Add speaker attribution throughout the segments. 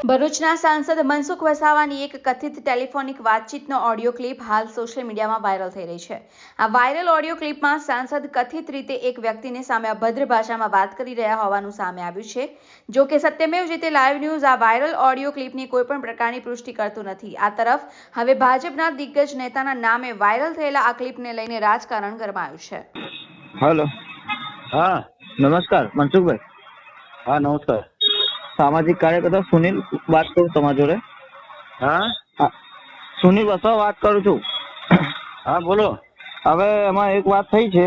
Speaker 1: ભરૂચના સાંસદ મનસુખ વસાવાની એક કથિત ટેલિફોનિક વાતચીતનો ઓડિયો ક્લિપ હાલ સોશિયલ મીડિયામાં વાયરલ થઈ રહી છે। આ વાયરલ ઓડિયો ક્લિપમાં સાંસદ કથિત રીતે એક વ્યક્તિને સામે અભદ્ર ભાષામાં વાત કરી રહ્યા હોવાનું સામે આવ્યું છે। જો કે સત્યમેવ જયતે લાઈવ ન્યૂઝ આ વાયરલ ઓડિયો ક્લિપની કોઈપણ પ્રકારની પુષ્ટિ કરતું નથી। આ તરફ હવે ભાજપના દિગ્ગજ નેતાના નામે વાયરલ થયેલા આ ક્લિપને લઈને રાજકારણ ગરમાયું છે।
Speaker 2: हेलो
Speaker 3: हाँ
Speaker 2: नमस्कार मनसुखभाई।
Speaker 3: हाँ नमस्कार।
Speaker 2: सामाजिक कार्यकर्ता सुनील बात करूँ તમારા જોડે।
Speaker 3: हाँ
Speaker 2: સુનિલ વસાવા વાત કરું છું।
Speaker 3: हाँ बोलो।
Speaker 2: હવે એમાં એક વાત થઈ છે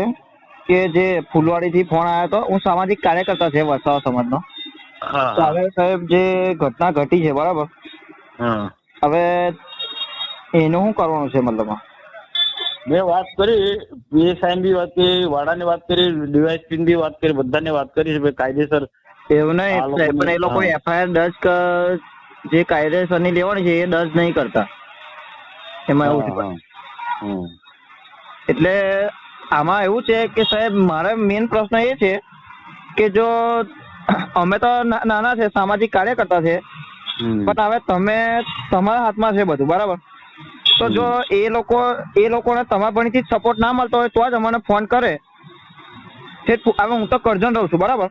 Speaker 2: કે જે ફૂલવાડીથી ફોન આવ્યો હતો, હું સામાજિક કાર્યકર્તા છે વસાવા સમાજનો।
Speaker 3: हाँ
Speaker 2: તો હવે સાહેબ જે ઘટના ઘટી છે બરાબર,
Speaker 3: हाँ
Speaker 2: હવે એનું શું કરવાનું છે? મતલબ
Speaker 3: મેં વાત કરી, પીએસઆઈ બી વાત કરી, વાડાની વાત કરી, ડીવાયએસપી બી વાત કરી, બધાને વાત કરી છે કાયદેસર।
Speaker 2: એવું નહીં સાહેબ, પણ એ લોકો એફઆઈઆર દર્જ જે કાયદેસરની લેવાની છે એ દર્જ નહીં કરતા। એમાં એવું છે। એટલે આમાં એવું છે કે સાહેબ મારો મેઇન પ્રશ્ન એ છે કે જો અમે તો નાના છે, સામાજિક કાર્યકર્તા છે, પણ હવે તમે તમારા હાથમાં છે બધું બરાબર। તો જો એ લોકોને તમારા ભણીથી સપોર્ટ ના મળતો હોય તો જ અમને ફોન કરે। હવે હું તો કરજણ રહું છું બરાબર,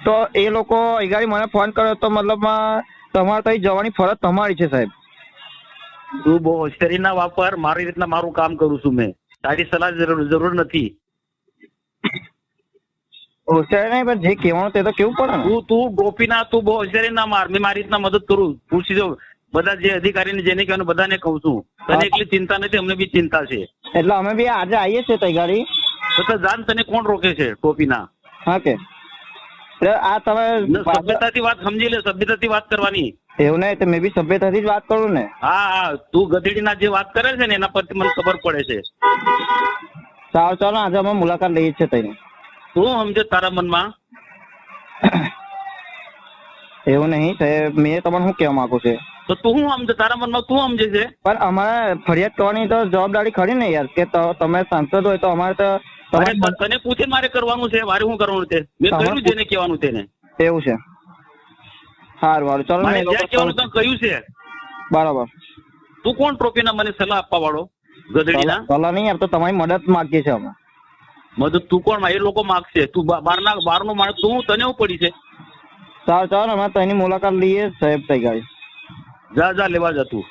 Speaker 2: તો એ લોકો અગાડી મને ફોન કર્યો તો મતલબમાં તમારે ત્યાં જવાની ફરજ તમારી છે સાહેબ।
Speaker 3: તું બહુ હોશિયારી ના વાપર, મારી રીતના મારું કામ કરું છું મેં, તારી સલાહ જરૂર નથી।
Speaker 2: હોશિયારી નહીં, પણ જે કહેવાનું તે તો કેવું પડે ને।
Speaker 3: તું ગોપીનાથ, તું બહુ હોશિયારી ના માર, મેં મારી રીતના મદદ કરું। પૂછી જો બધા જે અધિકારીને જેને કહેવાનું બધાને કહું છું। તને એટલી ચિંતા નથી, અમને બી ચિંતા છે।
Speaker 2: એટલે અમે બી આજે આવીએ છીએ ત્યાં ગાડી।
Speaker 3: તો જાન તને કોણ રોકે છે ટોપીના?
Speaker 2: હા કે આ તમે
Speaker 3: સભ્યતાથી વાત સમજી લે, સભ્યતાથી વાત કરવાની।
Speaker 2: એવું નહીં તો મેં બી સભ્યતાથી જ વાત કરું ને।
Speaker 3: હા હા, તું ગધેડીના જે વાત કરે છે ને એના પરથી મને ખબર પડે છે।
Speaker 2: સારું ચાલો, આજે અમે મુલાકાત લઈએ છીએ ત્યાં।
Speaker 3: તું સમજે તારા મનમાં?
Speaker 2: એવું નહીં સાહેબ, મેં તમને શું કહેવા માંગુ છે
Speaker 3: તો તું શું સમજે, તારા મનમાં તું સમજે છે?
Speaker 2: પણ અમારે ફરિયાદ કરવાની તો જવાબદારી ખરી ને યાર, કે તમે સાંસદ હોય તો અમારે તો
Speaker 3: તને પૂછે મારે કરવાનું છે, મારે શું કરવાનું છે? મેં કહ્યું જેને કહેવાનું તેને।
Speaker 2: એવું છે? સારું સારું ચાલો,
Speaker 3: મારે જ્યાં કહેવાનું ત્યાં કહ્યું છે
Speaker 2: બરાબર।
Speaker 3: તું કોણ ટ્રોફીના મને સલાહ આપવા વાળો? ગધેડીના
Speaker 2: સલાહ નહીં આપતો, તમારી મદદ માંગીએ છીએ અમે।
Speaker 3: મદદ તું કોણ? એ લોકો માગશે, તું બહારનો માણસ, તું તને શું પડી છે?
Speaker 2: સારું ચાલો, અમે તેની મુલાકાત લઈએ સાહેબ ત્યાં ગાડી।
Speaker 3: જા લેવા જા તું।